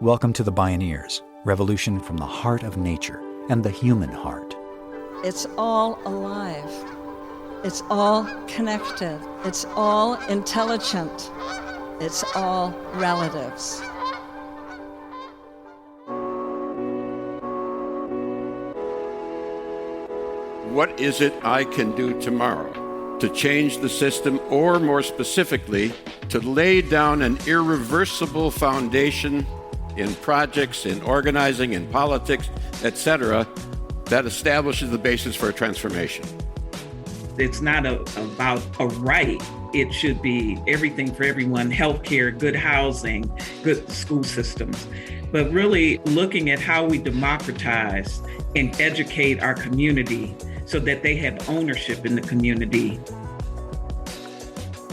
Welcome to the Bioneers, revolution from the heart of nature and the human heart. It's all alive. It's all connected. It's all intelligent. It's all relatives. What is it I can do tomorrow to change the system, or more specifically, to lay down an irreversible foundation in projects, in organizing, in politics, etc., that establishes the basis for a transformation? It's not about a right. It should be everything for everyone: healthcare, good housing, good school systems. But really looking at how we democratize and educate our community so that they have ownership in the community.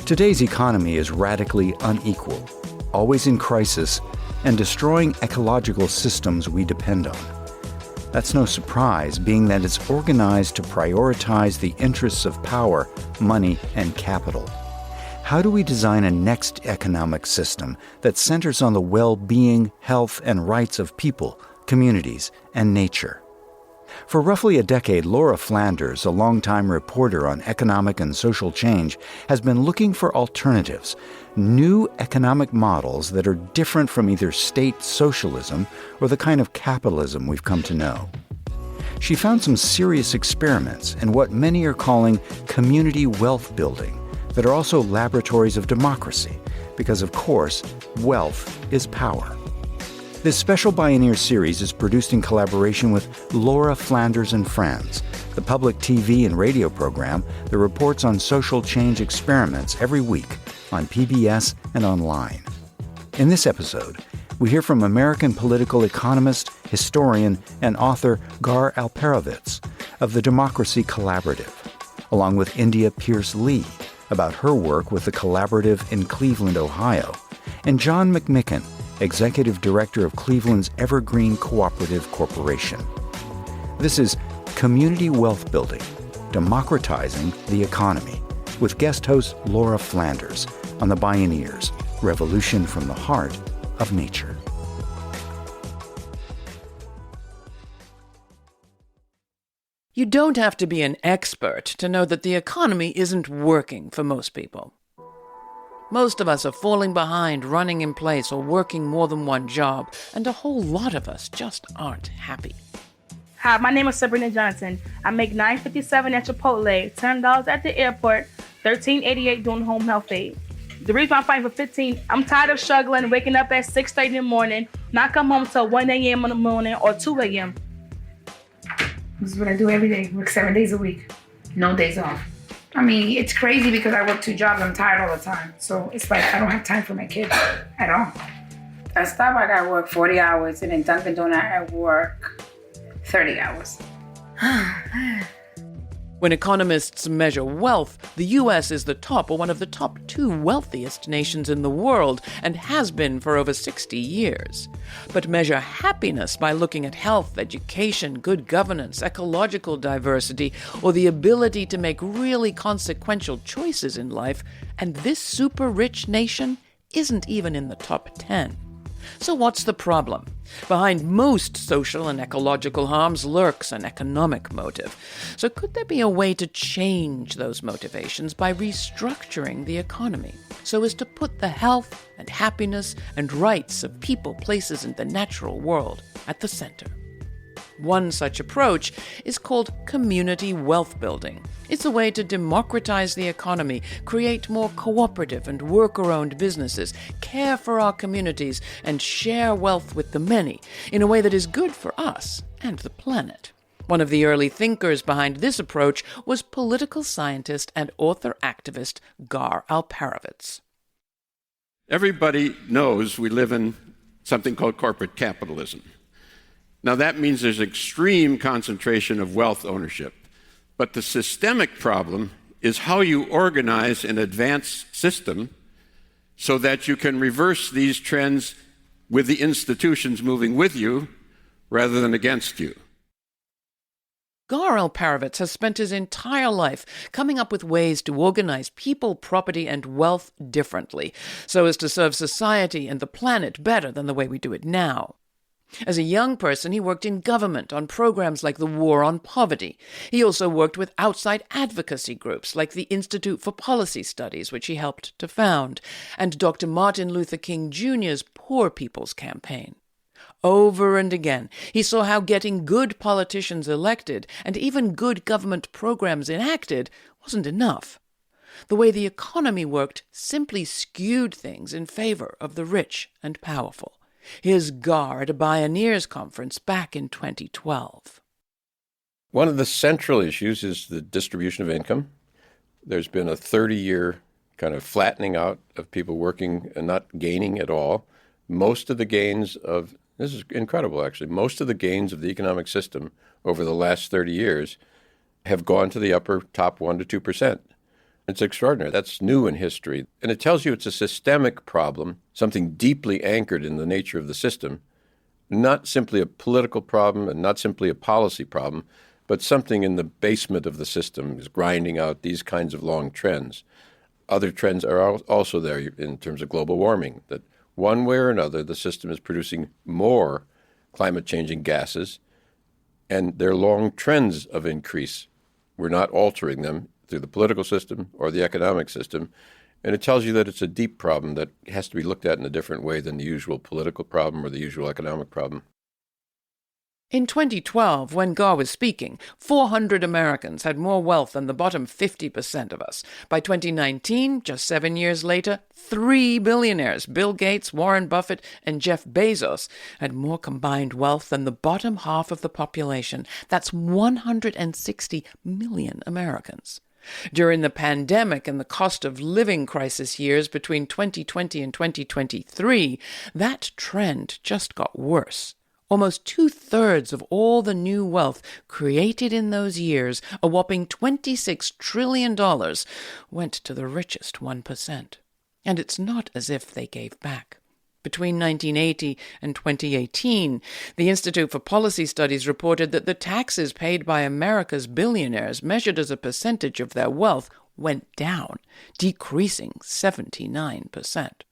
Today's economy is radically unequal, always in crisis, and destroying ecological systems we depend on. That's no surprise, being that it's organized to prioritize the interests of power, money, and capital. How do we design a next economic system that centers on the well-being, health, and rights of people, communities, and nature? For roughly a decade, Laura Flanders, a longtime reporter on economic and social change, has been looking for alternatives, new economic models that are different from either state socialism or the kind of capitalism we've come to know. She found some serious experiments in what many are calling community wealth building that are also laboratories of democracy, because, of course, wealth is power. This special Bioneer series is produced in collaboration with Laura Flanders and Friends, the public TV and radio program that reports on social change experiments every week on PBS and online. In this episode, we hear from American political economist, historian, and author Gar Alperovitz of the Democracy Cooperative, along with India Pierce Lee about her work with the Cooperative in Cleveland, Ohio, and John McMicken, Executive Director of Cleveland's Evergreen Cooperative Corporation. This is Community Wealth Building, Democratizing the Economy, with guest host Laura Flanders on the Bioneers, revolution from the heart of nature. You don't have to be an expert to know that the economy isn't working for most people. Most of us are falling behind, running in place, or working more than one job, and a whole lot of us just aren't happy. Hi, my name is Sabrina Johnson. I make $9.57 at Chipotle, $10 at the airport, $13.88 doing home health aid. The reason I'm fighting for $15, I'm tired of struggling, waking up at 6:30 in the morning, not come home till 1 a.m. in the morning or 2 a.m. This is what I do every day, work 7 days a week, no days off. I mean, it's crazy because I work 2 jobs. I'm tired all the time. So it's like I don't have time for my kids at all. At Starbucks, I gotta work 40 hours, and in Dunkin' Donuts, I work 30 hours. When economists measure wealth, the U.S. is the top or one of the top 2 wealthiest nations in the world and has been for over 60 years. But measure happiness by looking at health, education, good governance, ecological diversity, or the ability to make really consequential choices in life, and this super-rich nation isn't even in the top 10. So what's the problem? Behind most social and ecological harms lurks an economic motive. So could there be a way to change those motivations by restructuring the economy so as to put the health and happiness and rights of people, places, and the natural world at the center? One such approach is called community wealth building. It's a way to democratize the economy, create more cooperative and worker-owned businesses, care for our communities, and share wealth with the many in a way that is good for us and the planet. One of the early thinkers behind this approach was political scientist and author-activist Gar Alperovitz. Everybody knows we live in something called corporate capitalism. Now, that means there's extreme concentration of wealth ownership. But the systemic problem is how you organize an advanced system so that you can reverse these trends with the institutions moving with you rather than against you. Gar Alperovitz has spent his entire life coming up with ways to organize people, property, and wealth differently, so as to serve society and the planet better than the way we do it now. As a young person, he worked in government on programs like the War on Poverty. He also worked with outside advocacy groups like the Institute for Policy Studies, which he helped to found, and Dr. Martin Luther King Jr.'s Poor People's Campaign. Over and again, he saw how getting good politicians elected and even good government programs enacted wasn't enough. The way the economy worked simply skewed things in favor of the rich and powerful. Here's Gar at a Bioneers conference back in 2012. One of the central issues is the distribution of income. There's been a 30-year kind of flattening out of people working and not gaining at all. Most of the gains of This is incredible, actually. Most of the gains of the economic system over the last 30 years have gone to the upper top 1% to 2%. It's extraordinary. That's new in history. And it tells you it's a systemic problem, something deeply anchored in the nature of the system, not simply a political problem and not simply a policy problem, but something in the basement of the system is grinding out these kinds of long trends. Other trends are also there in terms of global warming, that one way or another, the system is producing more climate-changing gases, and they're long trends of increase. We're not altering them through the political system or the economic system, and it tells you that it's a deep problem that has to be looked at in a different way than the usual political problem or the usual economic problem. In 2012, when Gar was speaking, 400 Americans had more wealth than the bottom 50% of us. By 2019, just 7 years later, 3 billionaires, Bill Gates, Warren Buffett, and Jeff Bezos, had more combined wealth than the bottom half of the population. That's 160 million Americans. During the pandemic and the cost of living crisis years between 2020 and 2023, that trend just got worse. Almost 2/3 of all the new wealth created in those years, a whopping $26 trillion, went to the richest 1%. And it's not as if they gave back. Between 1980 and 2018, the Institute for Policy Studies reported that the taxes paid by America's billionaires, measured as a percentage of their wealth, went down, decreasing 79%.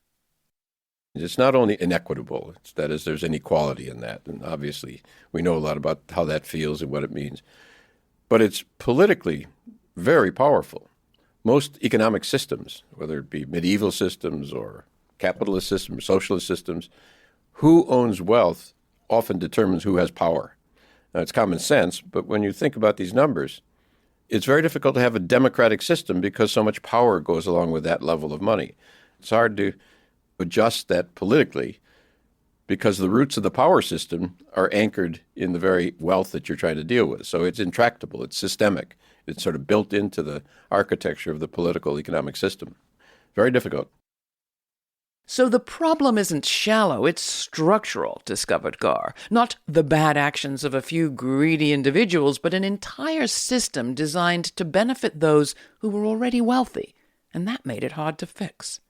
It's not only inequitable, that is, there's inequality in that, and obviously we know a lot about how that feels and what it means, but it's politically very powerful. Most economic systems, whether it be medieval systems or capitalist systems, socialist systems, who owns wealth often determines who has power. Now, it's common sense, but when you think about these numbers, it's very difficult to have a democratic system because so much power goes along with that level of money. It's hard to adjust that politically because the roots of the power system are anchored in the very wealth that you're trying to deal with. So it's intractable, it's systemic. It's sort of built into the architecture of the political economic system. Very difficult. So the problem isn't shallow, it's structural, discovered Gar. Not the bad actions of a few greedy individuals, but an entire system designed to benefit those who were already wealthy. And that made it hard to fix.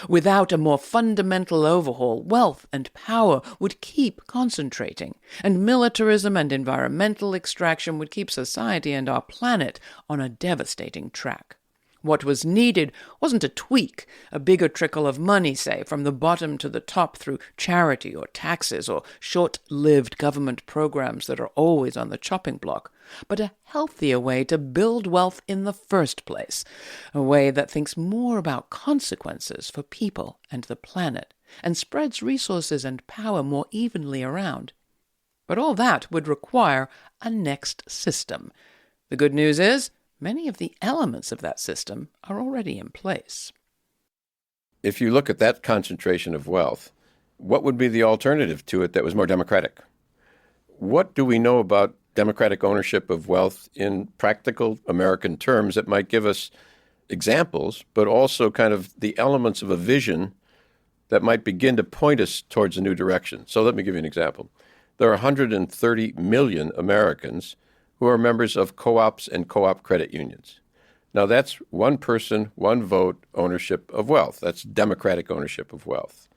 Without a more fundamental overhaul, wealth and power would keep concentrating, and militarism and environmental extraction would keep society and our planet on a devastating track. What was needed wasn't a tweak, a bigger trickle of money, say, from the bottom to the top through charity or taxes or short-lived government programs that are always on the chopping block, but a healthier way to build wealth in the first place, a way that thinks more about consequences for people and the planet, and spreads resources and power more evenly around. But all that would require a next system. The good news is, many of the elements of that system are already in place. If you look at that concentration of wealth, what would be the alternative to it that was more democratic? What do we know about democratic ownership of wealth in practical American terms that might give us examples, but also kind of the elements of a vision that might begin to point us towards a new direction? So let me give you an example. There are 130 million Americans who are members of co-ops and co-op credit unions. Now that's one person, one vote ownership of wealth. That's democratic ownership of wealth.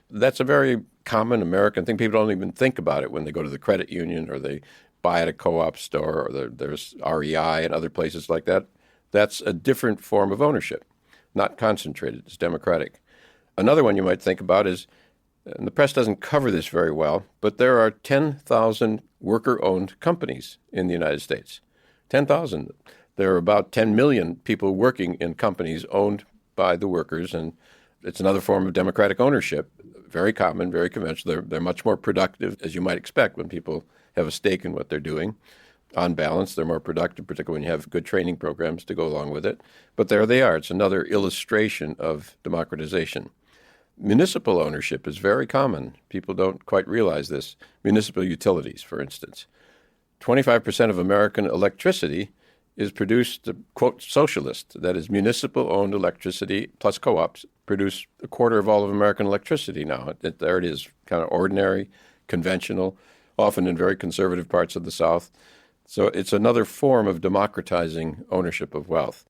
That's a very common American thing. People don't even think about it when they go to the credit union or they buy at a co-op store, or there's REI and other places like that. That's a different form of ownership, not concentrated. It's democratic. Another one you might think about is, and the press doesn't cover this very well, but there are 10,000 worker-owned companies in the United States. 10,000. There are about 10 million people working in companies owned by the workers, and it's another form of democratic ownership. Very common, very conventional. They're much more productive, as you might expect, when people have a stake in what they're doing. On balance, they're more productive, particularly when you have good training programs to go along with it. But there they are. It's another illustration of democratization. Municipal ownership is very common. People don't quite realize this. Municipal utilities, for instance. 25% of American electricity is produced, quote, socialist. That is, municipal-owned electricity plus co-ops produce a quarter of all of American electricity now. There it is, kind of ordinary, conventional, often in very conservative parts of the South. So it's another form of democratizing ownership of wealth.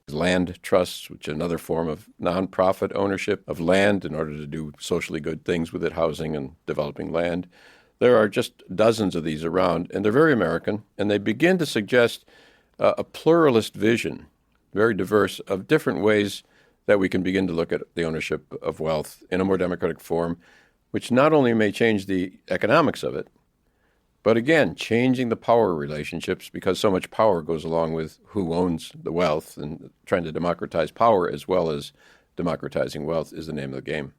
Land trusts, which is another form of nonprofit ownership of land in order to do socially good things with it, housing and developing land. There are just dozens of these around, and they're very American, and they begin to suggest a pluralist vision, very diverse, of different ways that we can begin to look at the ownership of wealth in a more democratic form, which not only may change the economics of it, but again, changing the power relationships, because so much power goes along with who owns the wealth, and trying to democratize power as well as democratizing wealth is the name of the game.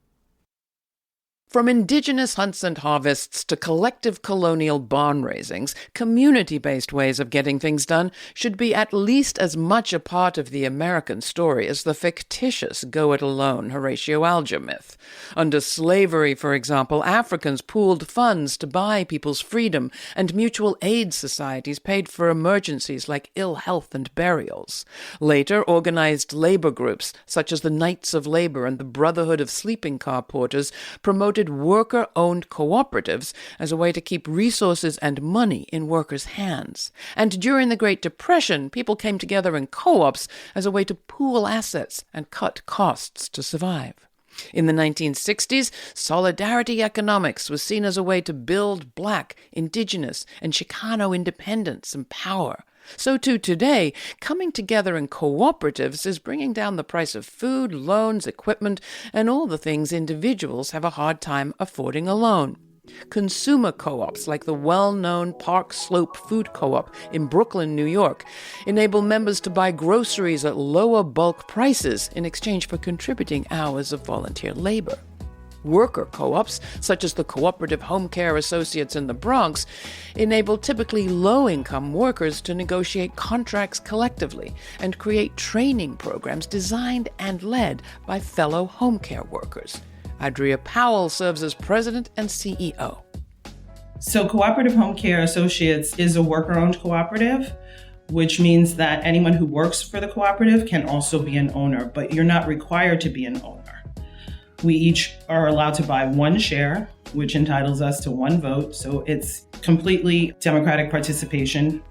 From indigenous hunts and harvests to collective colonial barn raisings, community-based ways of getting things done should be at least as much a part of the American story as the fictitious go-it-alone Horatio Alger myth. Under slavery, for example, Africans pooled funds to buy people's freedom, and mutual aid societies paid for emergencies like ill health and burials. Later, organized labor groups, such as the Knights of Labor and the Brotherhood of Sleeping Car Porters, promoted worker-owned cooperatives as a way to keep resources and money in workers' hands. And during the Great Depression, people came together in co-ops as a way to pool assets and cut costs to survive. In the 1960s, solidarity economics was seen as a way to build Black, Indigenous, and Chicano independence and power. So too today, coming together in cooperatives is bringing down the price of food, loans, equipment, and all the things individuals have a hard time affording alone. Consumer co-ops like the well-known Park Slope Food Co-op in Brooklyn, New York, enable members to buy groceries at lower bulk prices in exchange for contributing hours of volunteer labor. Worker co-ops, such as the Cooperative Home Care Associates in the Bronx, enable typically low-income workers to negotiate contracts collectively and create training programs designed and led by fellow home care workers. Adria Powell serves as president and CEO. So Cooperative Home Care Associates is a worker-owned cooperative, which means that anyone who works for the cooperative can also be an owner, but you're not required to be an owner. We each are allowed to buy one share, which entitles us to one vote. So it's completely democratic participation.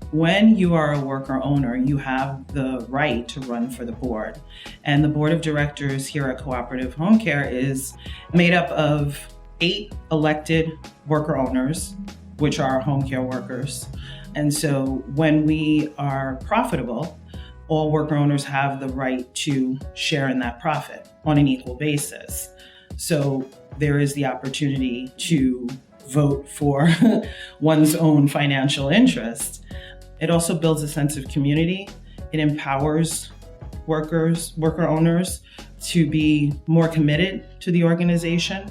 When you are a worker owner, you have the right to run for the board. And the board of directors here at Cooperative Home Care is made up of 8 elected worker owners, which are home care workers. And so when we are profitable, all worker owners have the right to share in that profit on an equal basis. So there is the opportunity to vote for one's own financial interest. It also builds a sense of community. It empowers worker owners to be more committed to the organization.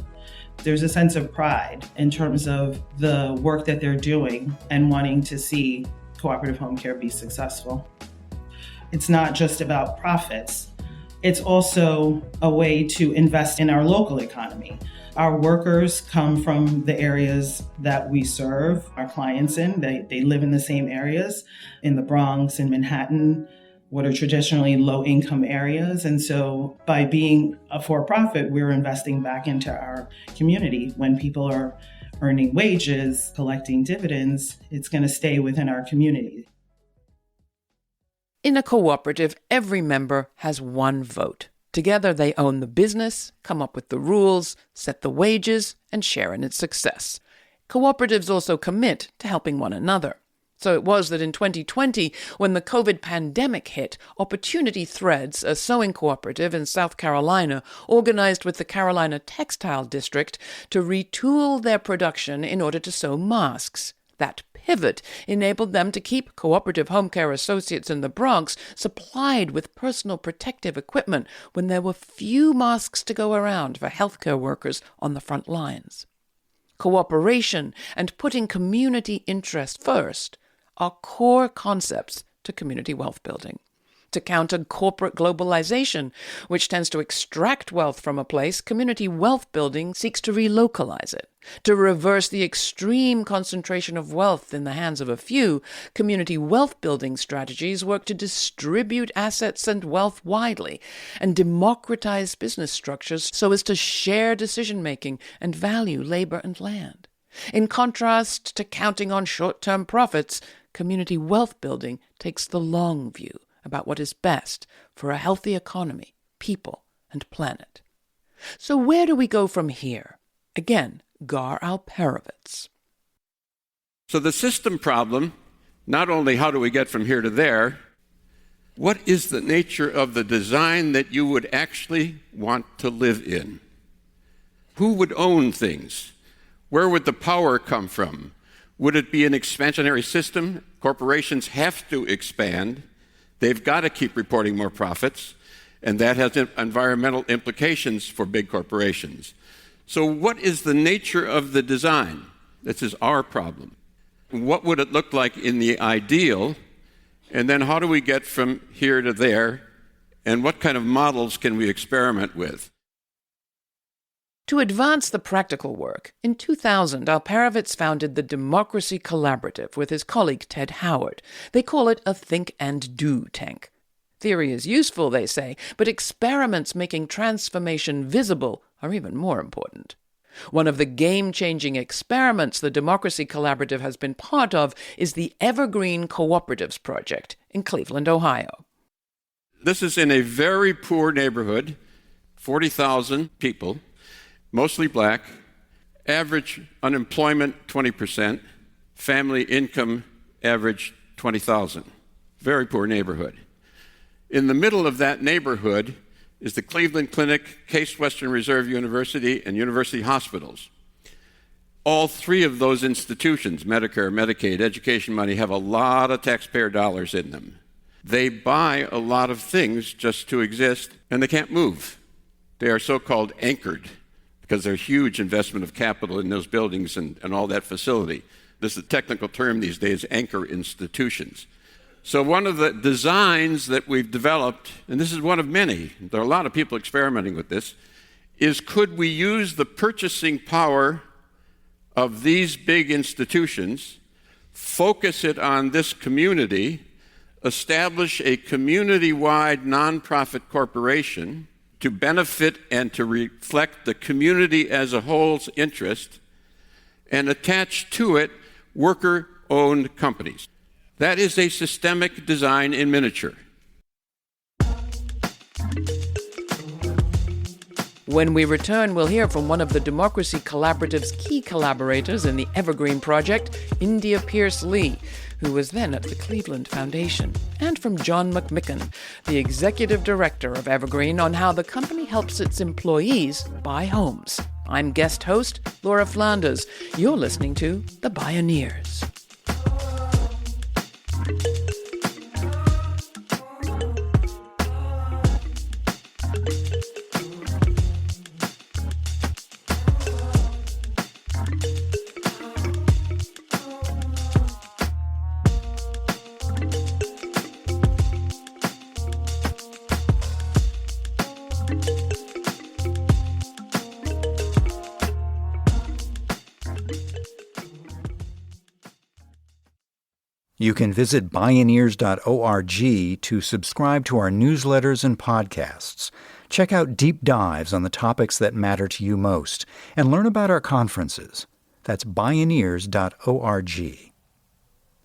There's a sense of pride in terms of the work that they're doing and wanting to see Cooperative Home Care be successful. It's not just about profits. It's also a way to invest in our local economy. Our workers come from the areas that we serve our clients in. They live in the same areas, in the Bronx, in Manhattan, what are traditionally low-income areas. And so by being a for-profit, we're investing back into our community. When people are earning wages, collecting dividends, it's going to stay within our community. In a cooperative, every member has one vote. Together they own the business, come up with the rules, set the wages, and share in its success. Cooperatives also commit to helping one another. So it was that in 2020, when the COVID pandemic hit, Opportunity Threads, a sewing cooperative in South Carolina, organized with the Carolina Textile District to retool their production in order to sew masks. That pivot enabled them to keep cooperative home care associates in the Bronx supplied with personal protective equipment when there were few masks to go around for healthcare workers on the front lines. Cooperation and putting community interest first are core concepts to community wealth building. To counter corporate globalization, which tends to extract wealth from a place, community wealth building seeks to relocalize it. To reverse the extreme concentration of wealth in the hands of a few, community wealth building strategies work to distribute assets and wealth widely and democratize business structures so as to share decision-making and value labor and land. In contrast to counting on short-term profits, community wealth building takes the long view about what is best for a healthy economy, people, and planet. So where do we go from here? Again, Gar Alperovitz. So the system problem, not only how do we get from here to there, what is the nature of the design that you would actually want to live in? Who would own things? Where would the power come from? Would it be an expansionary system? Corporations have to expand. They've got to keep reporting more profits, and that has environmental implications for big corporations. So what is the nature of the design? This is our problem. What would it look like in the ideal? And then how do we get from here to there? And what kind of models can we experiment with? To advance the practical work, in 2000, Alperovitz founded the Democracy Collaborative with his colleague Ted Howard. They call it a think and do tank. Theory is useful, they say, but experiments making transformation visible are even more important. One of the game-changing experiments the Democracy Collaborative has been part of is the Evergreen Cooperatives project in Cleveland, Ohio. This is in a very poor neighborhood, 40,000 people, mostly black, average unemployment 20%, family income average 20,000. Very poor neighborhood. In the middle of that neighborhood is the Cleveland Clinic, Case Western Reserve University, and University Hospitals. All three of those institutions, Medicare, Medicaid, education money, have a lot of taxpayer dollars in them. They buy a lot of things just to exist, and they can't move. They are so-called anchored, because there's huge investment of capital in those buildings and all that facility. This is a technical term these days, anchor institutions. So one of the designs that we've developed, and this is one of many, there are a lot of people experimenting with this, is could we use the purchasing power of these big institutions, focus it on this community, establish a community-wide nonprofit corporation to benefit and to reflect the community as a whole's interest, and attach to it worker-owned companies. That is a systemic design in miniature. When we return, we'll hear from one of the Democracy Collaborative's key collaborators in the Evergreen project, India Pierce-Lee, who was then at the Cleveland Foundation, and from John McMicken, the executive director of Evergreen, on how the company helps its employees buy homes. I'm guest host Laura Flanders. You're listening to The Bioneers. You can visit Bioneers.org to subscribe to our newsletters and podcasts. Check out deep dives on the topics that matter to you most, and learn about our conferences. That's Bioneers.org.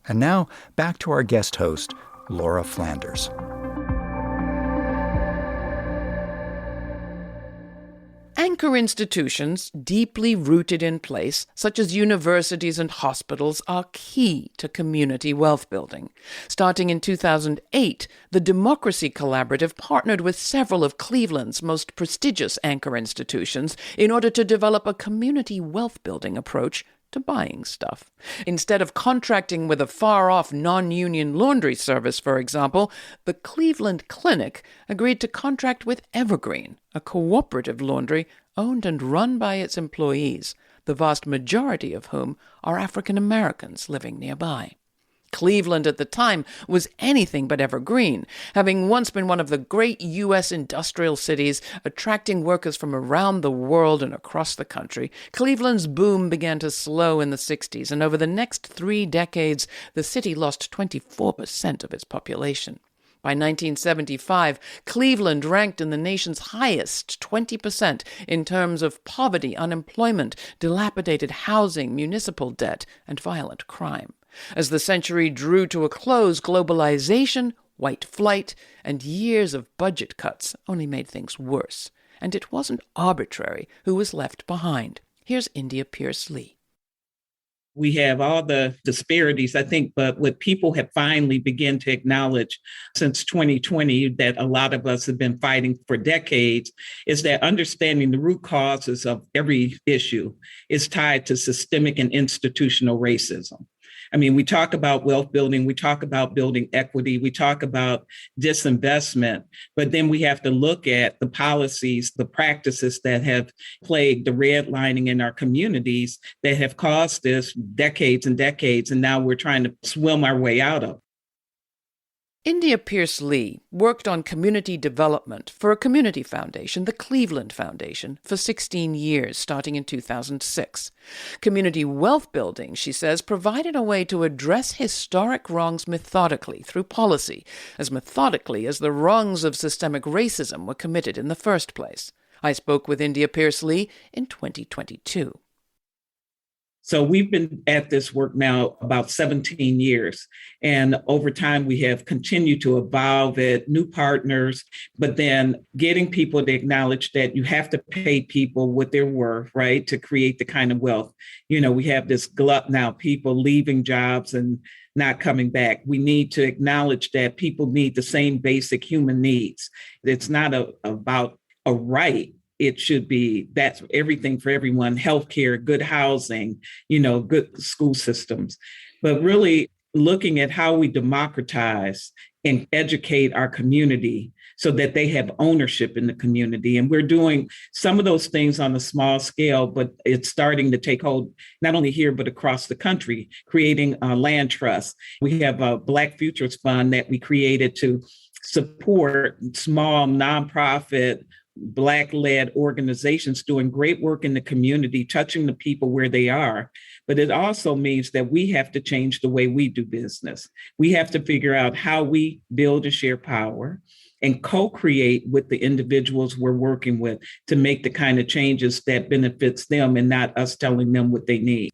And now, back to our guest host, Laura Flanders. Anchor institutions, deeply rooted in place, such as universities and hospitals, are key to community wealth building. Starting in 2008, the Democracy Collaborative partnered with several of Cleveland's most prestigious anchor institutions in order to develop a community wealth building approach to buying stuff. Instead of contracting with a far-off non-union laundry service, for example, the Cleveland Clinic agreed to contract with Evergreen, a cooperative laundry owned and run by its employees, the vast majority of whom are African Americans living nearby. Cleveland at the time was anything but evergreen, having once been one of the great U.S. industrial cities, attracting workers from around the world and across the country. Cleveland's boom began to slow in the 60s, and over the next 3 decades, the city lost 24% of its population. By 1975, Cleveland ranked in the nation's highest 20% in terms of poverty, unemployment, dilapidated housing, municipal debt, and violent crime. As the century drew to a close, globalization, white flight, and years of budget cuts only made things worse. And it wasn't arbitrary who was left behind. Here's India Pierce Lee. We have all the disparities, I think, but what people have finally begun to acknowledge since 2020 that a lot of us have been fighting for decades is that understanding the root causes of every issue is tied to systemic and institutional racism. I mean, we talk about wealth building, we talk about building equity, we talk about disinvestment, but then we have to look at the policies, the practices that have plagued the redlining in our communities that have caused this decades and decades, and now we're trying to swim our way out of. India Pierce Lee worked on community development for a community foundation, the Cleveland Foundation, for 16 years, starting in 2006. Community wealth building, she says, provided a way to address historic wrongs methodically through policy, as methodically as the wrongs of systemic racism were committed in the first place. I spoke with India Pierce Lee in 2022. So we've been at this work now about 17 years. And over time, we have continued to evolve it, new partners, but then getting people to acknowledge that you have to pay people what they're worth, right, to create the kind of wealth. You know, we have this glut now, people leaving jobs and not coming back. We need to acknowledge that people need the same basic human needs. It's not about a right. It should be that's everything for everyone, healthcare, good housing, good school systems, but really looking at how we democratize and educate our community so that they have ownership in the community. And we're doing some of those things on a small scale, but it's starting to take hold, not only here, but across the country, creating a land trust. We have a Black Futures Fund that we created to support small nonprofit Black-led organizations doing great work in the community, touching the people where they are. But it also means that we have to change the way we do business. We have to figure out how we build and share power and co-create with the individuals we're working with to make the kind of changes that benefits them and not us telling them what they need.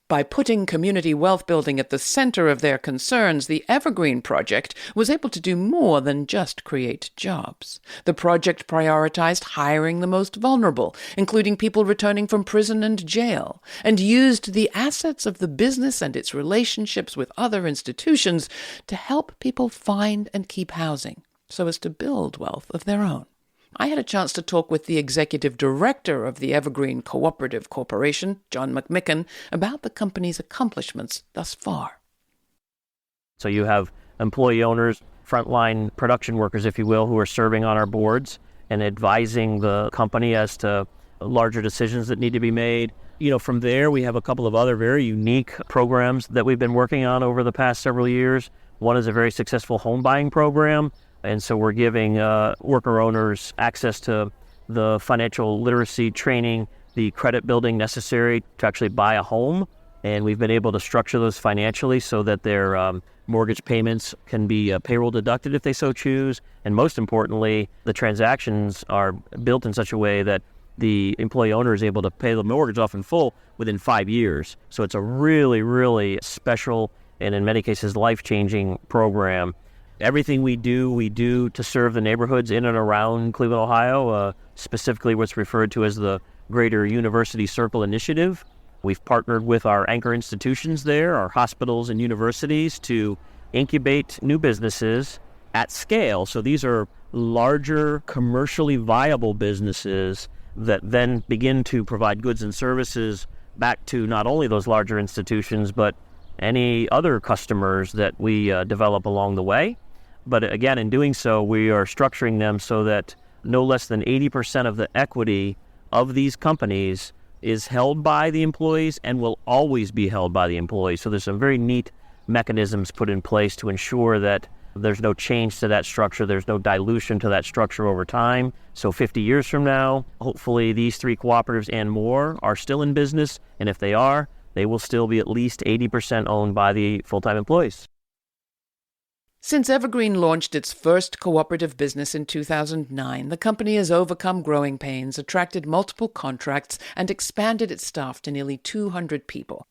By putting community wealth building at the center of their concerns, the Evergreen project was able to do more than just create jobs. The project prioritized hiring the most vulnerable, including people returning from prison and jail, and used the assets of the business and its relationships with other institutions to help people find and keep housing, so as to build wealth of their own. I had a chance to talk with the executive director of the Evergreen Cooperative Corporation, John McMicken, about the company's accomplishments thus far. So you have employee owners, frontline production workers, if you will, who are serving on our boards and advising the company as to larger decisions that need to be made. From there, we have a couple of other very unique programs that we've been working on over the past several years. One is a very successful home buying program. And so we're giving worker owners access to the financial literacy training, the credit building necessary to actually buy a home. And we've been able to structure those financially so that their mortgage payments can be payroll deducted if they so choose. And most importantly, the transactions are built in such a way that the employee owner is able to pay the mortgage off in full within 5 years. So it's a really, really special and in many cases life-changing program. Everything we do to serve the neighborhoods in and around Cleveland, Ohio, specifically what's referred to as the Greater University Circle Initiative. We've partnered with our anchor institutions there, our hospitals and universities, to incubate new businesses at scale. So these are larger, commercially viable businesses that then begin to provide goods and services back to not only those larger institutions, but any other customers that we develop along the way. But again, in doing so, we are structuring them so that no less than 80% of the equity of these companies is held by the employees and will always be held by the employees. So there's some very neat mechanisms put in place to ensure that there's no change to that structure, there's no dilution to that structure over time. So 50 years from now, hopefully these three cooperatives and more are still in business, and if they are, they will still be at least 80% owned by the full-time employees. Since Evergreen launched its first cooperative business in 2009, the company has overcome growing pains, attracted multiple contracts, and expanded its staff to nearly 200 people.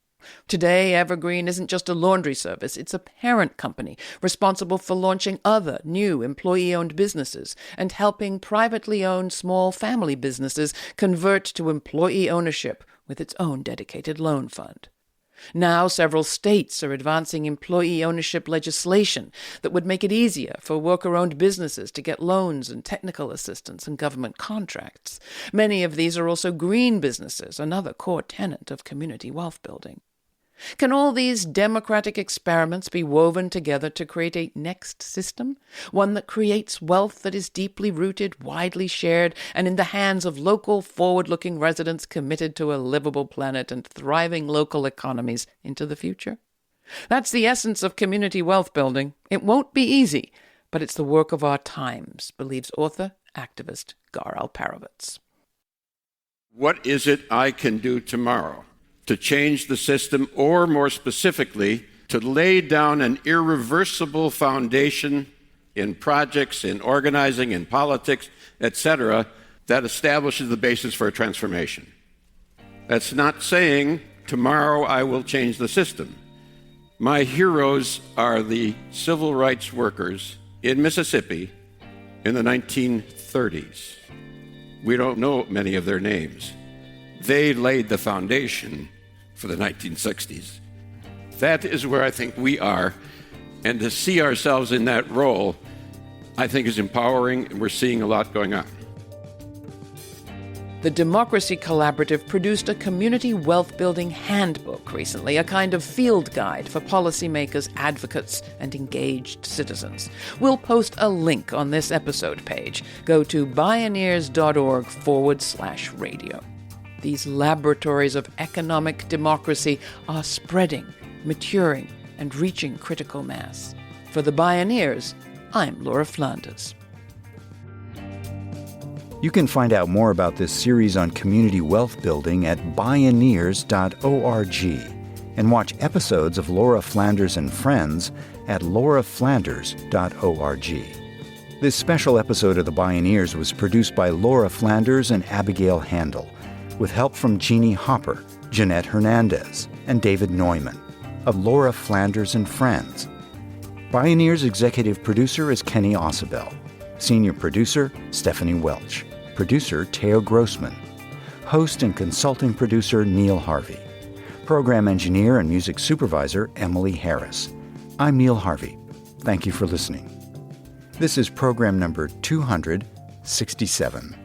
Today, Evergreen isn't just a laundry service, it's a parent company responsible for launching other new employee-owned businesses and helping privately owned small family businesses convert to employee ownership with its own dedicated loan fund. Now, several states are advancing employee ownership legislation that would make it easier for worker-owned businesses to get loans and technical assistance and government contracts. Many of these are also green businesses, another core tenet of community wealth building. Can all these democratic experiments be woven together to create a next system? One that creates wealth that is deeply rooted, widely shared, and in the hands of local, forward-looking residents committed to a livable planet and thriving local economies into the future? That's the essence of community wealth building. It won't be easy, but it's the work of our times, believes author, activist Gar Alperovitz. What is it I can do tomorrow to change the system, or more specifically, to lay down an irreversible foundation in projects, in organizing, in politics, etc., that establishes the basis for a transformation? That's not saying, tomorrow I will change the system. My heroes are the civil rights workers in Mississippi in the 1930s. We don't know many of their names. They laid the foundation for the 1960s. That is where I think we are, and to see ourselves in that role, I think is empowering, and we're seeing a lot going on. The Democracy Collaborative produced a community wealth-building handbook recently, a kind of field guide for policymakers, advocates, and engaged citizens. We'll post a link on this episode page. Go to bioneers.org/radio. These laboratories of economic democracy are spreading, maturing, and reaching critical mass. For the Bioneers, I'm Laura Flanders. You can find out more about this series on community wealth building at bioneers.org and watch episodes of Laura Flanders and Friends at lauraflanders.org. This special episode of The Bioneers was produced by Laura Flanders and Abigail Handel, with help from Jeannie Hopper, Jeanette Hernandez, and David Neumann, of Laura Flanders and Friends. Bioneers executive producer is Kenny Ausubel. Senior producer, Stephanie Welch. Producer, Teo Grossman. Host and consulting producer, Neil Harvey. Program engineer and music supervisor, Emily Harris. I'm Neil Harvey. Thank you for listening. This is program number 267.